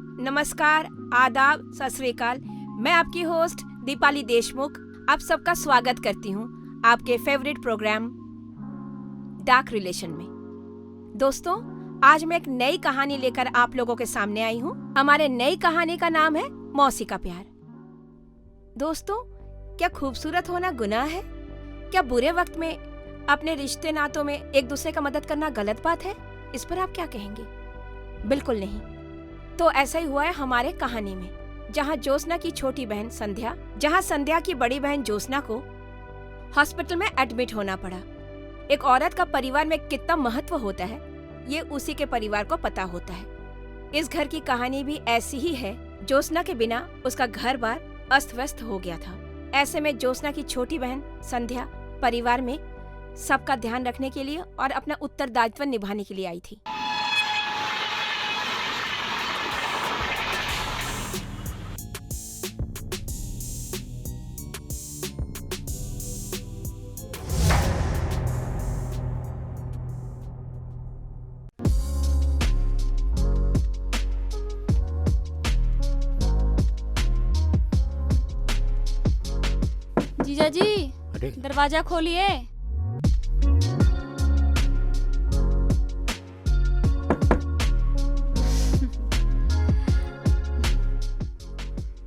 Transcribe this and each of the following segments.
नमस्कार, आदाब, सत श्री अकाल। मैं आपकी होस्ट दीपाली देशमुख आप सबका स्वागत करती हूँ आपके फेवरेट प्रोग्राम डार्क रिलेशन में। दोस्तों, आज मैं एक नई कहानी लेकर आप लोगों के सामने आई हूँ। हमारे नई कहानी का नाम है मौसी का प्यार। दोस्तों, क्या खूबसूरत होना गुनाह है? क्या बुरे वक्त में अपने रिश्ते नातों में एक दूसरे का मदद करना गलत बात है? इस पर आप क्या कहेंगे? बिल्कुल नहीं। तो ऐसा ही हुआ है हमारे कहानी में, जहाँ ज्योत्सना की छोटी बहन संध्या की बड़ी बहन ज्योत्सना को हॉस्पिटल में एडमिट होना पड़ा। एक औरत का परिवार में कितना महत्व होता है, ये उसी के परिवार को पता होता है। इस घर की कहानी भी ऐसी ही है। ज्योत्सना के बिना उसका घर बार अस्त व्यस्त हो गया था। ऐसे में ज्योत्सना की छोटी बहन संध्या परिवार में सबका ध्यान रखने के लिए और अपना उत्तरदायित्व निभाने के लिए आई थी। जीजा जी, अरे दरवाजा खोलिए।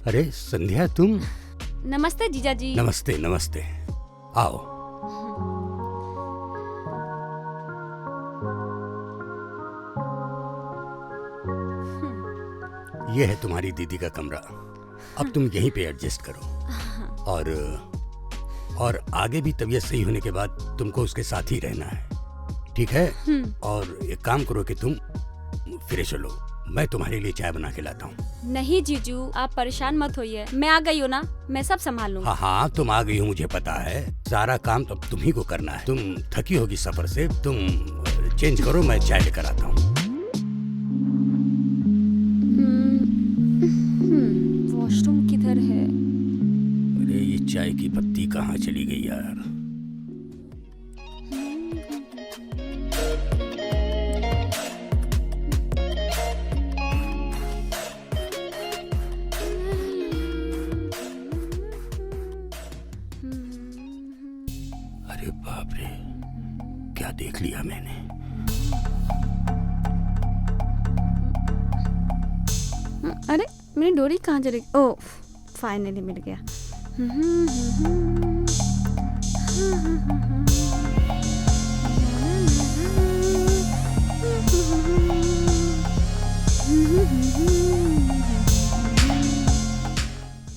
अरे संध्या, तुम? नमस्ते जीजा जी। नमस्ते नमस्ते, आओ। ये है तुम्हारी दीदी का कमरा। अब तुम यहीं पे एडजस्ट करो। और आगे भी तबीयत सही होने के बाद तुमको उसके साथ ही रहना है, ठीक है? और एक काम करो कि तुम फ्रेश हो लो, मैं तुम्हारे लिए चाय बना के लाता हूँ। नहीं जीजू, आप परेशान मत होइए, मैं आ गई हूँ ना, मैं सब संभाल लूँगी। हाँ, तुम आ गई हो मुझे पता है। सारा काम तो अब तुम ही को करना है। तुम थकी होगी सफर से, तुम चेंज करो, मैं चाय लेकर आता हूँ। वॉशरूम किधर है? अरे ये चाय की पत्ती कहाँ चली गई यार? अरे बाप रे, क्या देख लिया मैंने। अरे मेरी डोरी कहाँ चली गई? ओह, फाइनली मिल गया।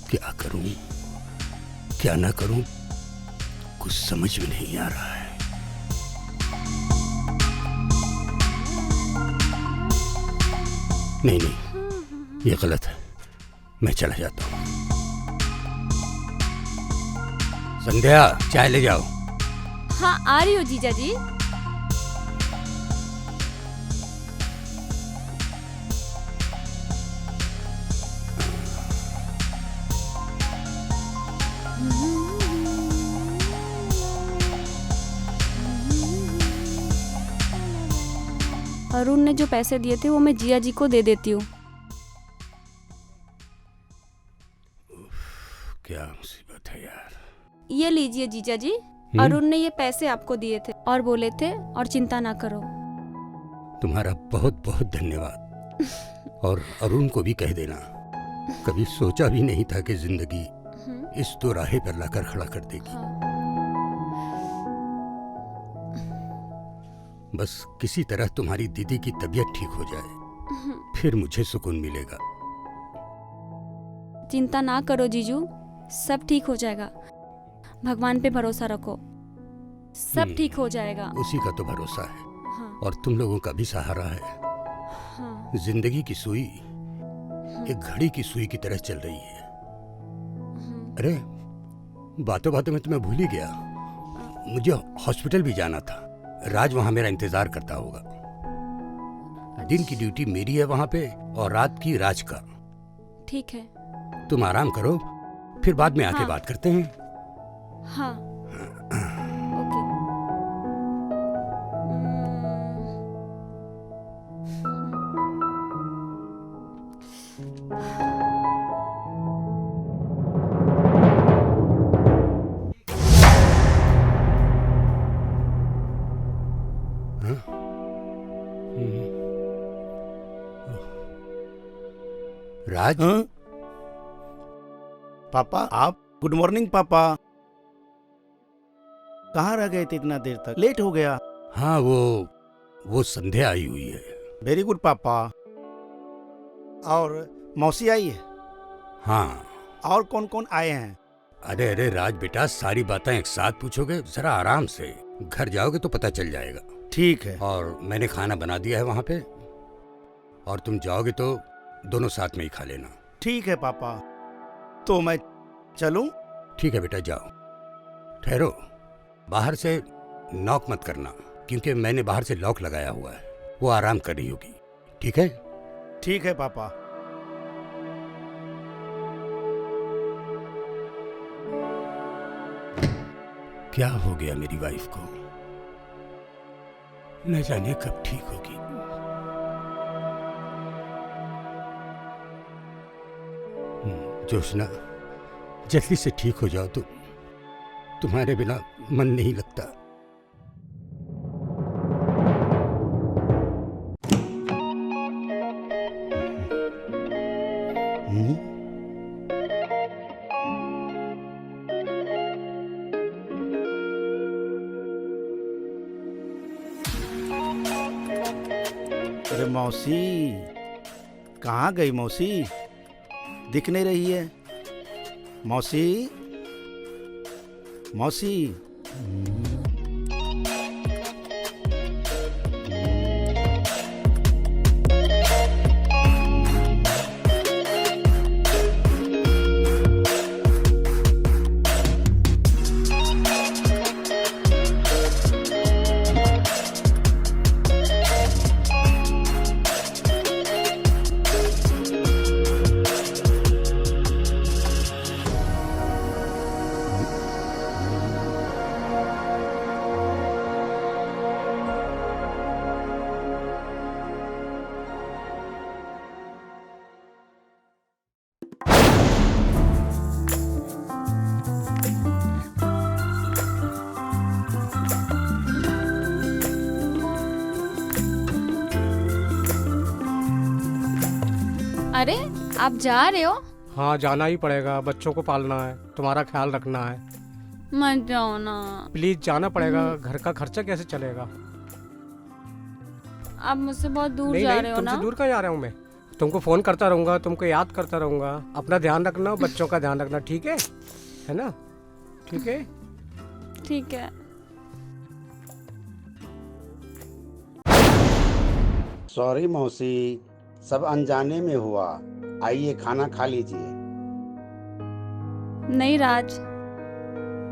क्या करूं, क्या ना करूं, कुछ समझ में नहीं आ रहा है। नहीं नहीं, ये गलत है, मैं चला जाता हूँ। संध्या, चाय ले जाओ। हाँ, आ रही हो जीजा जी। अरुण ने जो पैसे दिए थे वो मैं जिया जी को दे देती हूँ। क्या मुसीबत है यार। ये लीजिए जीजा जी, अरुण ने ये पैसे आपको दिए थे और बोले थे और चिंता ना करो। तुम्हारा बहुत बहुत धन्यवाद। और अरुण को भी कह देना, कभी सोचा भी नहीं था कि जिंदगी इस दोराहे पर लाकर खड़ा कर देगी। हाँ। बस किसी तरह तुम्हारी दीदी की तबीयत ठीक हो जाए, फिर मुझे सुकून मिलेगा। चिंता ना करो जीजू, सब ठीक हो जाएगा। भगवान पे भरोसा रखो, सब ठीक हो जाएगा। उसी का तो भरोसा है। हाँ। और तुम लोगों का भी सहारा है। हाँ। जिंदगी की सुई एक घड़ी की सुई की तरह चल रही है। अरे बातों बातों में तुम्हें भूल ही गया, मुझे हॉस्पिटल भी जाना था। राज वहां मेरा इंतजार करता होगा। दिन की ड्यूटी मेरी है वहां पे और रात की राज का। ठीक है। तुम आराम करो, फिर बाद में आके हाँ। बात करते हैं। हाँ, ओके। हाँ? हम्म। राज, हाँ? पापा आप? गुड मॉर्निंग पापा। कहाँ रह गए थे इतना देर तक? लेट हो गया। हाँ वो संध्या आई हुई है। वेरी गुड पापा। और मौसी आई है? हाँ। और कौन कौन आए हैं? अरे अरे राज बेटा, सारी बातें एक साथ पूछोगे? जरा आराम से, घर जाओगे तो पता चल जाएगा। ठीक है। और मैंने खाना बना दिया है वहां पे, और तुम जाओगे तो दोनों साथ में ही खा लेना। ठीक है पापा, तो मैं चलूं? ठीक है बेटा, जाओ। ठहरो, बाहर से नॉक मत करना, क्योंकि मैंने बाहर से लॉक लगाया हुआ है। वो आराम कर रही होगी। ठीक है? ठीक है पापा। क्या हो गया मेरी वाइफ को? न जाने कब ठीक होगी। जोशना, जल्दी से ठीक हो जाओ तो तुम्हारे बिना मन नहीं लगता। अरे मौसी, कहाँ गई मौसी? दिख नहीं रही है मौसी। मौसी। अरे आप जा रहे हो? हाँ, जाना ही पड़ेगा, बच्चों को पालना है, तुम्हारा ख्याल रखना है। मत जाओ ना। प्लीज जाना पड़ेगा, घर का खर्चा कैसे चलेगा? आप मुझसे बहुत दूर नहीं जा नहीं, रहे हो तुमसे ना। दूर कहाँ जा रहा हूँ मैं? तुमको फोन करता रहूंगा, तुमको याद करता रहूंगा। अपना ध्यान रखना, बच्चों का ध्यान रखना, ठीक है ना? ठीक है। ठीक है। सॉरी मौसी, सब अनजाने में हुआ। आइए खाना खा लीजिए। नहीं राज,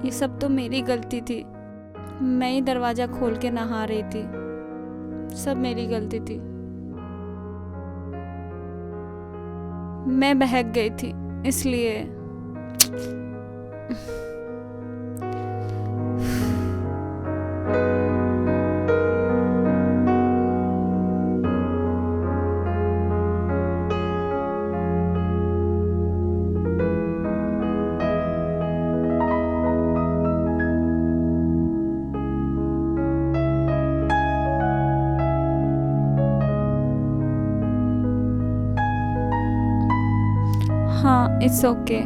ये सब तो मेरी गलती थी। मैं ही दरवाजा खोल के नहा रही थी। सब मेरी गलती थी। मैं बहक गई थी इसलिए। हाँ, इट्स ओके।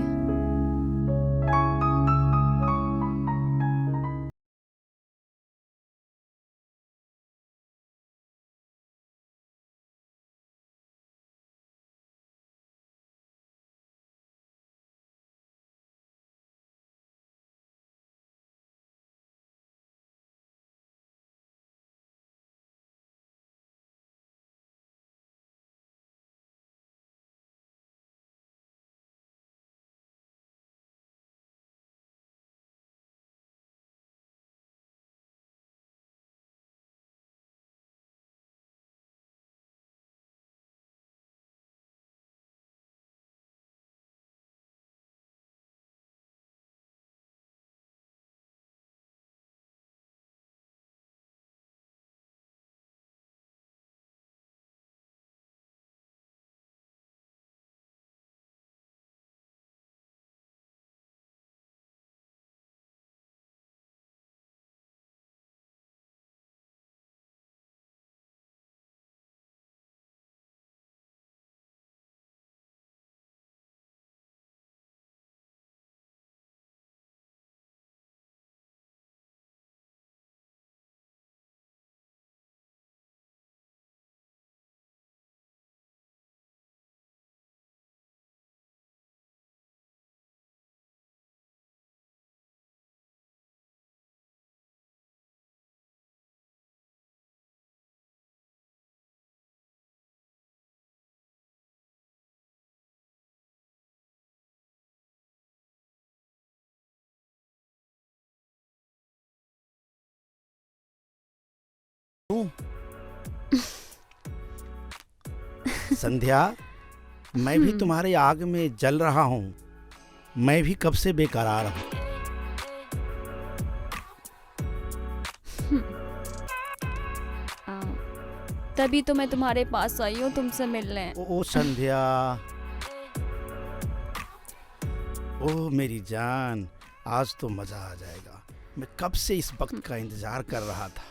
संध्या, मैं भी तुम्हारे आग में जल रहा हूँ। मैं भी कब से बेकरार हूँ। तभी तो मैं तुम्हारे पास आई हूँ तुमसे मिलने। ओ संध्या, ओ मेरी जान, आज तो मजा आ जाएगा। मैं कब से इस वक्त का इंतजार कर रहा था।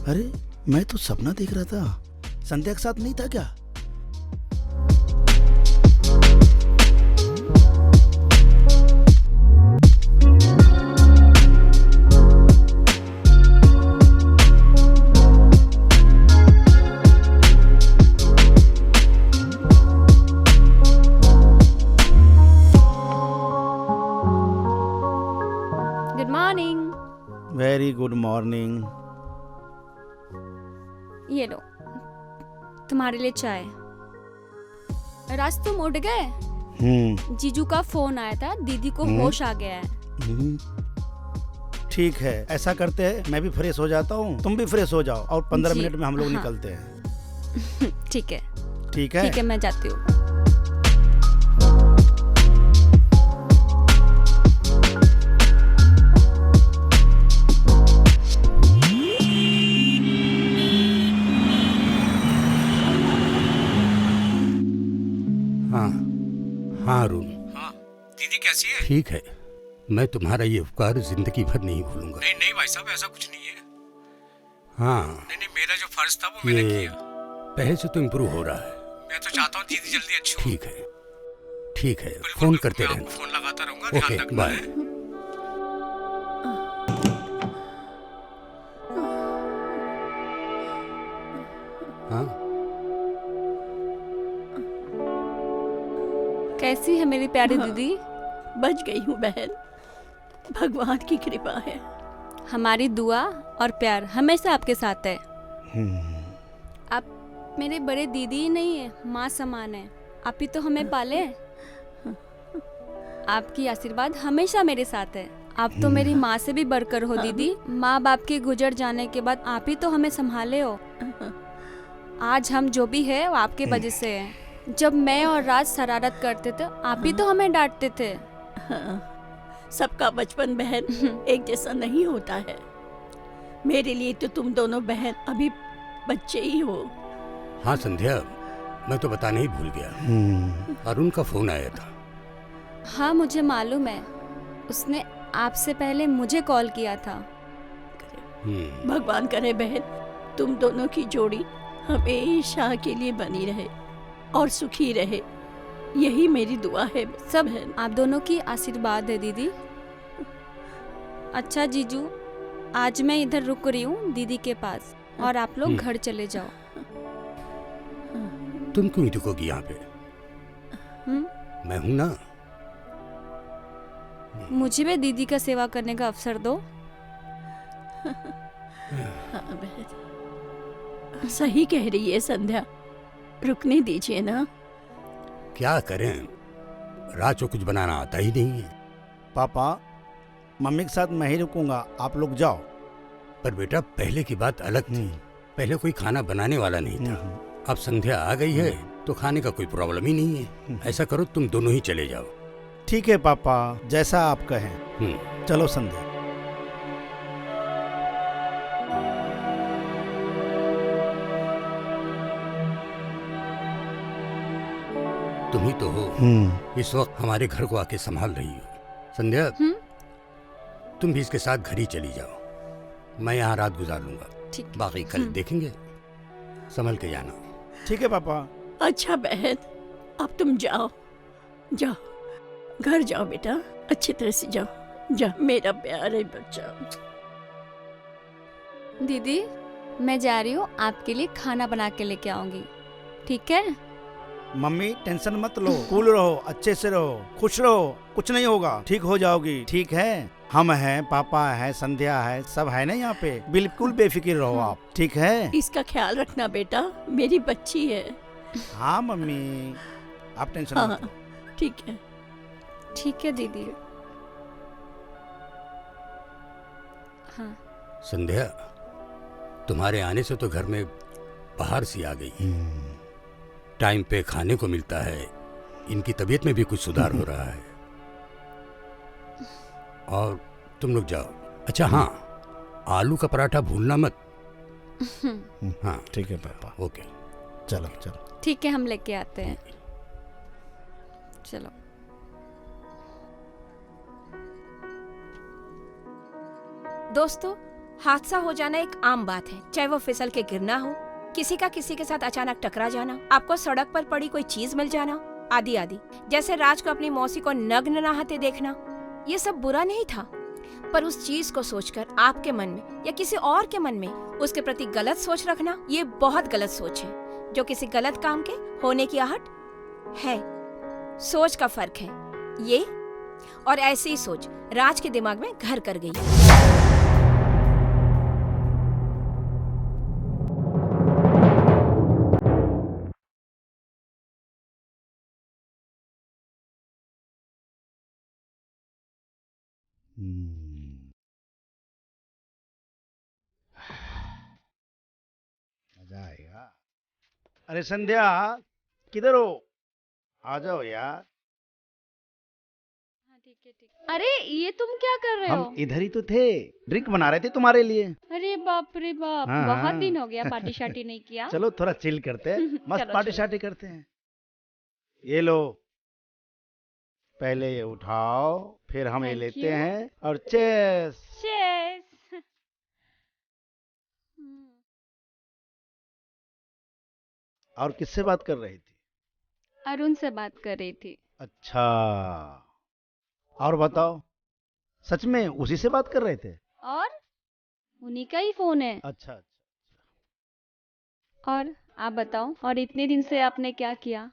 अरे, मैं तो सपना देख रहा था। संध्या के साथ नहीं था क्या? Good morning. Very good morning. ये लो तुम्हारे लिए चाय। राज तुम उठ गए? जीजू का फोन आया था, दीदी को होश आ गया है। ठीक है, ऐसा करते हैं, मैं भी फ्रेश हो जाता हूँ, तुम भी फ्रेश हो जाओ और 15 जी, मिनट में हम लोग हाँ। निकलते हैं। ठीक है ठीक है? ठीक है, मैं जाती हूँ। हाँ हाँ अरुण, हाँ, दीदी कैसी है? ठीक है। मैं तुम्हारा ये उपकार जिंदगी भर नहीं भूलूंगा। नहीं नहीं भाई साहब, ऐसा कुछ नहीं है। हाँ, नहीं नहीं, मेरा जो फर्ज था वो मैंने ये किया। पहले से तो इम्प्रूव हो रहा है। मैं तो चाहता हूँ दीदी जल्दी अच्छी हो। ठीक है, ठीक है, बिल्कुल, फोन बिल्कुल, करते मैं रहना। आपको फोन लगाता रहूंगा, ध्यान ओके, रखना बाय। है। हाँ, कैसी है मेरी प्यारी दीदी? बच गई हूँ बहन, भगवान की कृपा है। हमारी दुआ और प्यार हमेशा आपके साथ है। आप मेरे बड़े दीदी ही नहीं है, माँ समान है। आप ही तो हमें पाले। आपकी आशीर्वाद हमेशा मेरे साथ है। आप तो मेरी माँ से भी बढ़कर हो दीदी। माँ बाप के गुजर जाने के बाद आप ही तो हमें संभाले हो। आज हम जो भी है वो आपके वजह से है। जब मैं और राज शरारत करते थे, आप ही तो हमें डांटते थे। सबका बचपन बहन एक जैसा नहीं होता है। मेरे लिए तो तुम दोनों बहन अभी बच्चे ही हो। हाँ संध्या, मैं तो बताना ही भूल गया। अरुण का फोन आया था। हाँ मुझे मालूम है, उसने आपसे पहले मुझे कॉल किया था। भगवान करे बहन तुम दोनों की जोड़ी हमेशा के लिए बनी रहे और सुखी रहे, यही मेरी दुआ है सब बहन। आप दोनों की आशीर्वाद है दीदी। अच्छा जीजू, आज मैं इधर रुक रही हूँ दीदी के पास, और आप लोग घर चले जाओ। तुम क्यों रुकोगी यहाँ पे? मैं हूं ना। मुझे भी दीदी का सेवा करने का अवसर दो। हाँ बहन, सही कह रही है संध्या, रुकने दीजिए ना। क्या करें, राज को कुछ बनाना आता ही नहीं है। पापा, मम्मी के साथ मैं ही रुकूंगा, आप लोग जाओ। पर बेटा पहले की बात अलग थी। पहले कोई खाना बनाने वाला नहीं था। अब संध्या आ गई है तो खाने का कोई प्रॉब्लम ही नहीं है। ऐसा करो तुम दोनों ही चले जाओ। ठीक है पापा, जैसा आप कहें। चलो संध्या। तुम ही तो हो इस वक्त हमारे घर को आके संभाल रही हो। संध्या, तुम भी इसके साथ घर ही चली जाओ, मैं यहाँ रात गुजार लूंगा। ठीक। बाकी कल देखेंगे, संभल के जाना। ठीक है पापा। अच्छा बहन, अब तुम जाओ, जाओ घर जाओ बेटा, अच्छी तरह से जाओ, जा मेरा प्यारे बच्चा। दीदी मैं जा रही हूँ, आपके लिए खाना बना के लेके आऊंगी, ठीक है? मम्मी टेंशन मत लो, कूल रहो, अच्छे से रहो, खुश रहो, कुछ नहीं होगा, ठीक हो जाओगी, ठीक है? हम हैं, पापा है, संध्या है, सब है ना यहाँ पे, बिल्कुल बेफिक्र रहो आप, ठीक है? इसका ख्याल रखना बेटा, मेरी बच्ची है। हाँ मम्मी, आप टेंशन हाँ मत लो। ठीक है। ठीक है दीदी। हाँ संध्या, तुम्हारे आने से तो घर में बाहर सी आ गई। टाइम पे खाने को मिलता है, इनकी तबीयत में भी कुछ सुधार हो रहा है। और तुम लोग जाओ। अच्छा हाँ, आलू का पराठा भूलना मत। हाँ ठीक है पापा। ओके, चलो चलो। ठीक है, हम लेके आते हैं। चलो। दोस्तों, हादसा हो जाना एक आम बात है, चाहे वो फिसल के गिरना हो, किसी का किसी के साथ अचानक टकरा जाना, आपको सड़क पर पड़ी कोई चीज मिल जाना, आदि आदि। जैसे राज को अपनी मौसी को नग्न नहाते देखना, ये सब बुरा नहीं था, पर उस चीज को सोचकर आपके मन में या किसी और के मन में उसके प्रति गलत सोच रखना, ये बहुत गलत सोच है, जो किसी गलत काम के होने की आहट है। सोच का फर्क है ये, और ऐसी ही सोच राज के दिमाग में घर कर गई। मजा आएगा। अरे संध्या, किधर हो? आ जाओ यार। अरे ये तुम क्या कर रहे हो? हम इधर ही तो थे, ड्रिंक बना रहे थे तुम्हारे लिए। अरे बाप रे बाप, हाँ, बहुत हाँ। दिन हो गया पार्टी शार्टी नहीं किया। चलो थोड़ा चिल करते हैं, मस्त चलो, पार्टी चलो। शार्टी करते हैं। ये लो, पहले ये उठाओ, फिर हम ये Thank लेते you. हैं और चेस। Cheers. और किससे बात कर रही थी? अरुण से बात कर रही थी। अच्छा, और बताओ, सच में उसी से बात कर रहे थे? और उन्हीं का ही फोन है। अच्छा अच्छा। और आप बताओ, और इतने दिन से आपने क्या किया?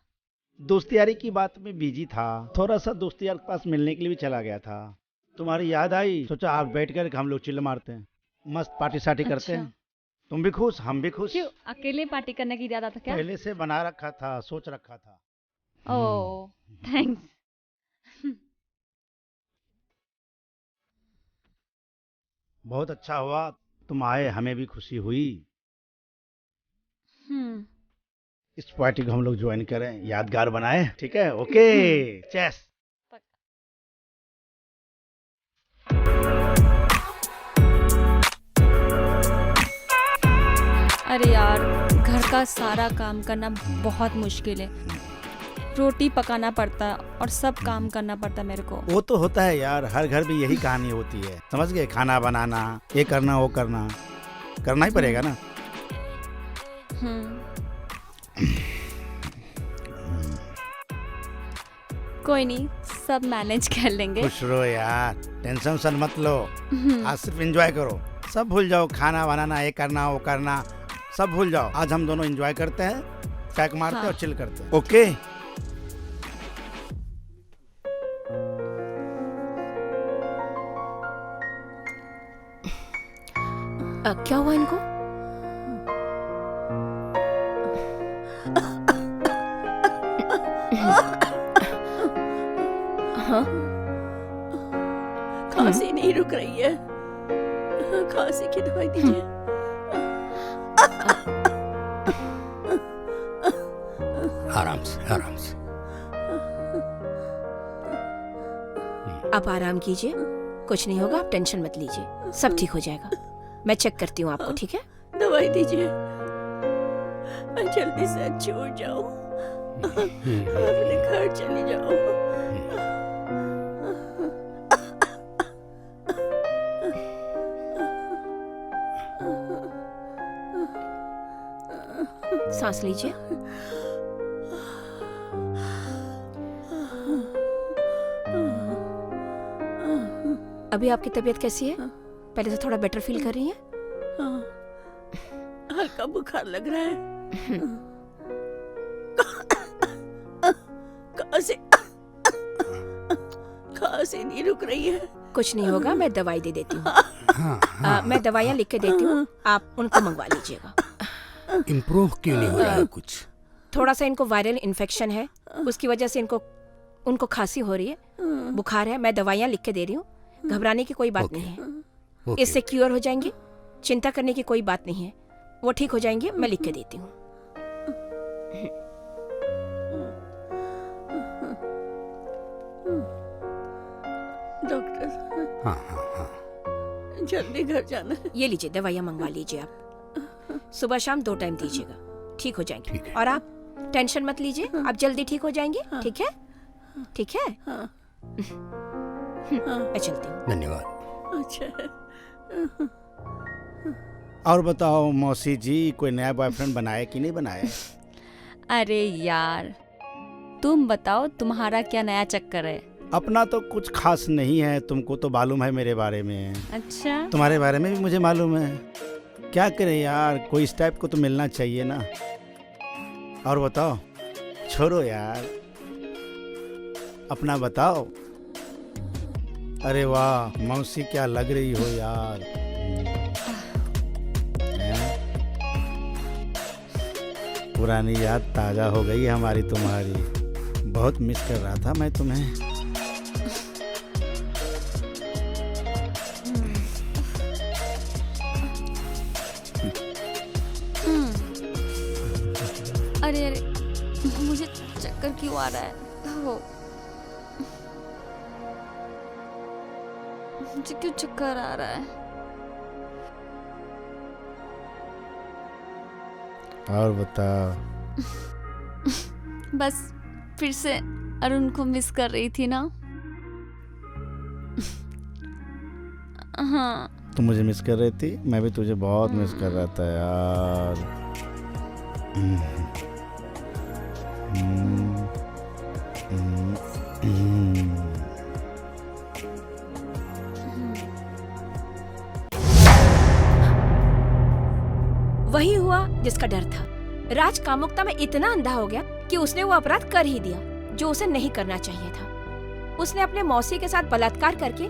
दोस्ती यारी की बात में बिजी था, थोड़ा सा दोस्ती यार के पास मिलने के लिए भी चला गया था। तुम्हारी याद आई, सोचा आप बैठ कर हम लोग चिल्ल मारते हैं, मस्त पार्टी शार्टी करते अच्छा। हैं। तुम भी खुश, हम भी खुश। क्यों, अकेले पार्टी करने की इरादा था क्या? पहले से बना रखा था, सोच रखा था। ओह थैंक्स। बहुत अच्छा हुआ तुम आए, हमें भी खुशी हुई। इस पार्टी को हम लोग ज्वाइन करें, यादगार बनाए, ठीक है? Okay, chess. अरे यार, घर का सारा काम करना बहुत मुश्किल है। रोटी पकाना पड़ता और सब काम करना पड़ता मेरे को। वो तो होता है यार, हर घर में यही कहानी होती है, समझ गए? खाना बनाना, ये करना वो करना, करना ही पड़ेगा ना। कोई नहीं, सब मैनेज कर लेंगे। खुश रहो यार, टेंशन वेंशन मत लो, आज सिर्फ एंजॉय करो, सब भूल जाओ, खाना बनाना, ये करना वो करना, सब भूल जाओ। आज हम दोनों एंजॉय करते हैं, पैक मारते हैं हाँ। और चिल करते हैं। ओके? क्या हुआ इनको? हाँ? खांसी नहीं रुक रही है, खांसी की दवाई दीजिए। आराम से आराम से। आप आराम कीजिए, कुछ नहीं होगा, आप टेंशन मत लीजिए, सब ठीक हो जाएगा। मैं चेक करती हूँ आपको, ठीक है? दवाई दीजिए, मैं जल्दी से अच्छी हो जाऊं। अपने घर चली जाओ। सांस लीजिए। अभी आपकी तबीयत कैसी है? पहले से थोड़ा बेटर फील कर रही हैं? हाँ, हल्का बुखार लग रहा है। खांसी नहीं रुक रही है। कुछ नहीं होगा, मैं दवाई दे देती हूँ। मैं दवाइयाँ लिख के देती हूँ, आप उनको मंगवा लीजिएगा। इम्प्रूव क्यों नहीं हो रहा है कुछ? थोड़ा सा इनको वायरल इन्फेक्शन है, उसकी वजह से उनको खांसी हो रही है, बुखार है। मैं दवाइयाँ लिख के दे रही हूँ, घबराने की कोई बात ओके, नहीं है। ओके। इससे क्योर हो जाएंगे, चिंता करने की कोई बात नहीं है। वो ठीक हो जाएंगे, मैं लिख के देती हूँ। डॉक्टर, हाँ हाँ हाँ। जल्दी घर जाना है। ये लीजिए, दवाइयाँ मंगवा लीजिए आप। सुबह शाम 2 टाइम दीजिएगा, ठीक हो जाएंगे। ठीक है। और आप टेंशन मत लीजिए, आप जल्दी ठीक हो जाएंगे। ठीक है, ठीक है। हाँ, मैं चलती हूँ। धन्यवाद। अच्छा है। और बताओ मौसी जी, कोई नया बॉयफ्रेंड बनाया कि नहीं बनाया? अरे यार, तुम बताओ तुम्हारा क्या नया चक्कर है? अपना तो कुछ खास नहीं है, तुमको तो मालूम है मेरे बारे में, अच्छा, तुम्हारे बारे में भी मुझे मालूम है। क्या करें यार, कोई इस टाइप को तो मिलना चाहिए ना। और बताओ, छोड़ो यार, अपना बताओ। अरे वाह मौसी, क्या लग रही हो यार। हैं? पुरानी याद ताजा हो गई हमारी तुम्हारी। बहुत मिस कर रहा था मैं तुम्हें। अरे अरे, मुझे चक्कर क्यों आ रहा है? हो, मुझे क्यों चक्कर आ रहा है? और बताओ। बस फिर से अरुण को मिस कर रही थी ना। हाँ, तुम मुझे मिस कर रही थी, मैं भी तुझे बहुत मिस कर रहा था यार। वही हुआ जिसका डर था। राज कामुकता में इतना अंधा हो गया कि उसने वो अपराध कर ही दिया जो उसे नहीं करना चाहिए था। उसने अपने मौसी के साथ बलात्कार करके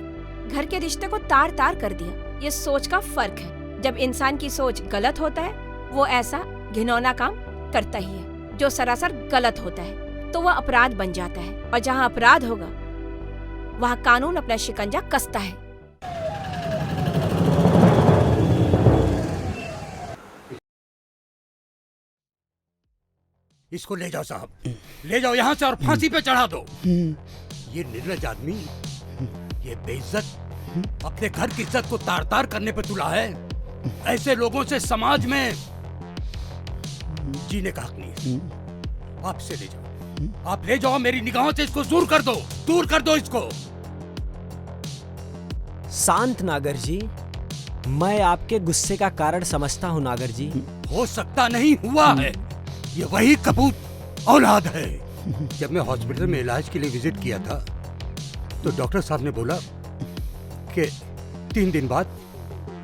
घर के रिश्ते को तार तार कर दिया। ये सोच का फर्क है। जब इंसान की सोच गलत होता है, वो ऐसा घिनौना काम करता ही है। जो सरासर गलत होता है तो वह अपराध बन जाता है, और जहाँ अपराध होगा वहाँ कानून अपना शिकंजा कसता है। इसको ले जाओ साहब, ले जाओ यहाँ से और फांसी पे चढ़ा दो। ये निर्लज आदमी, ये बेइज्जत अपने घर की इज्जत को तार तार करने पे तुला है। ऐसे लोगों से समाज में जीने का हक नहीं है। आप इसे ले जाओ, आप ले जाओ, मेरी निगाहों से इसको दूर कर दो, दूर कर दो इसको। शांत नागर जी, मैं आपके गुस्से का कारण समझता हूँ नागर जी। हो सकता नहीं, हुआ है। ये वही कपूत औलाद है। जब मैं हॉस्पिटल में इलाज के लिए विजिट किया था तो डॉक्टर साहब ने बोला कि 3 दिन बाद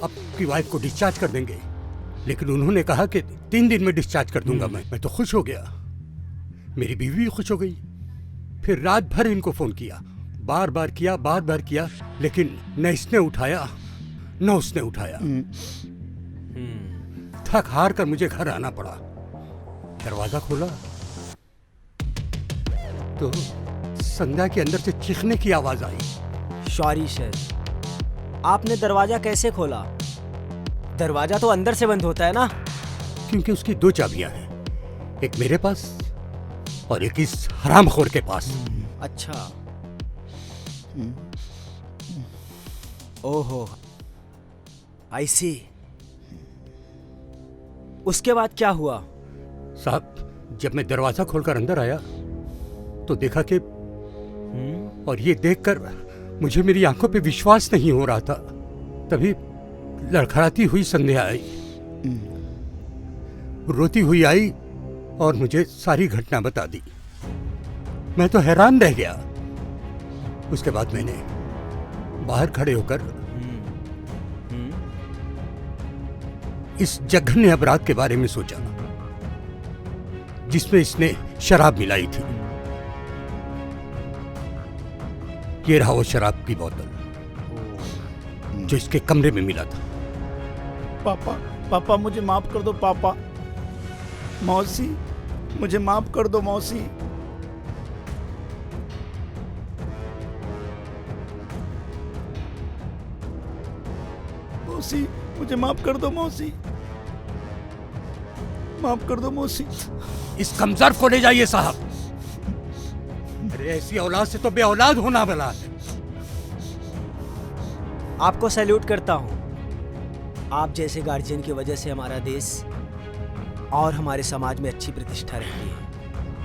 आपकी वाइफ को डिस्चार्ज कर देंगे, लेकिन उन्होंने कहा कि 3 दिन में डिस्चार्ज कर दूंगा। मैं तो खुश हो गया, मेरी बीवी भी खुश हो गई। फिर रात भर इनको फोन किया, बार बार किया, लेकिन न इसने उठाया न उसने उठाया। थक हार कर मुझे घर आना पड़ा। दरवाजा खोला तो संध्या के अंदर से चीखने की आवाज आई। सॉरी सर, आपने दरवाजा कैसे खोला? दरवाजा तो अंदर से बंद होता है ना। क्योंकि उसकी 2 चाबियां हैं, एक मेरे पास और एक इस हरामखोर के पास। अच्छा, ओहो, आई सी। उसके बाद क्या हुआ? साहब, जब मैं दरवाजा खोलकर अंदर आया तो देखा कि और ये देखकर मुझे मेरी आंखों पे विश्वास नहीं हो रहा था। तभी लड़खड़ाती हुई संध्या आई, रोती हुई आई और मुझे सारी घटना बता दी। मैं तो हैरान रह गया। उसके बाद मैंने बाहर खड़े होकर इस जघन्य अपराध के बारे में सोचा जिसमें इसने शराब मिलाई थी। ये रहा वो शराब की बोतल जो इसके कमरे में मिला था। पापा, पापा मुझे माफ कर दो पापा। मौसी, मुझे माफ कर दो मौसी। मौसी, मुझे माफ कर दो मौसी। माफ कर दो मौसी। इस कमजोर को ले जाइए साहब। अरे ऐसी औलाद से तो बे औलाद होना भला है। आपको सैल्यूट करता हूँ। आप जैसे गार्जियन की वजह से हमारा देश और हमारे समाज में अच्छी प्रतिष्ठा रहती है।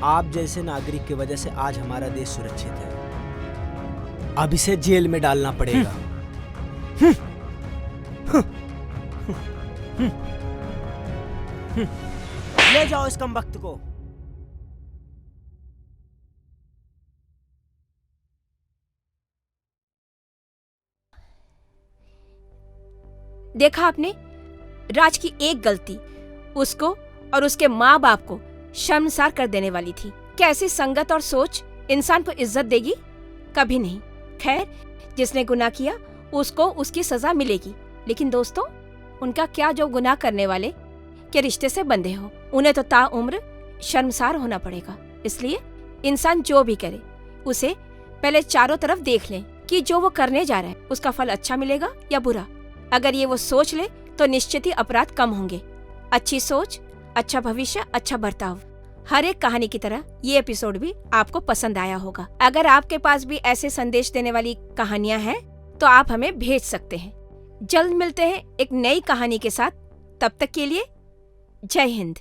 आप जैसे नागरिक की वजह से आज हमारा देश सुरक्षित है। अब इसे जेल में डालना पड़ेगा। ले जाओ इस कमबख्त को। देखा आपने, राज की एक गलती उसको और उसके माँ बाप को शर्मसार कर देने वाली थी। कैसी संगत और सोच इंसान को इज्जत देगी? कभी नहीं। खैर, जिसने गुनाह किया उसको उसकी सजा मिलेगी। लेकिन दोस्तों, उनका क्या जो गुनाह करने वाले के रिश्ते से बंधे हो, उन्हें तो ताउम्र शर्मसार होना पड़ेगा। इसलिए इंसान जो भी करे उसे पहले चारों तरफ देख लें कि जो वो करने जा रहा है उसका फल अच्छा मिलेगा या बुरा। अगर ये वो सोच ले तो निश्चित ही अपराध कम होंगे। अच्छी सोच, अच्छा भविष्य, अच्छा बर्ताव। हर एक कहानी की तरह ये एपिसोड भी आपको पसंद आया होगा। अगर आपके पास भी ऐसे संदेश देने वाली कहानियां हैं तो आप हमें भेज सकते हैं। जल्द मिलते हैं एक नई कहानी के साथ। तब तक के लिए जय हिंद।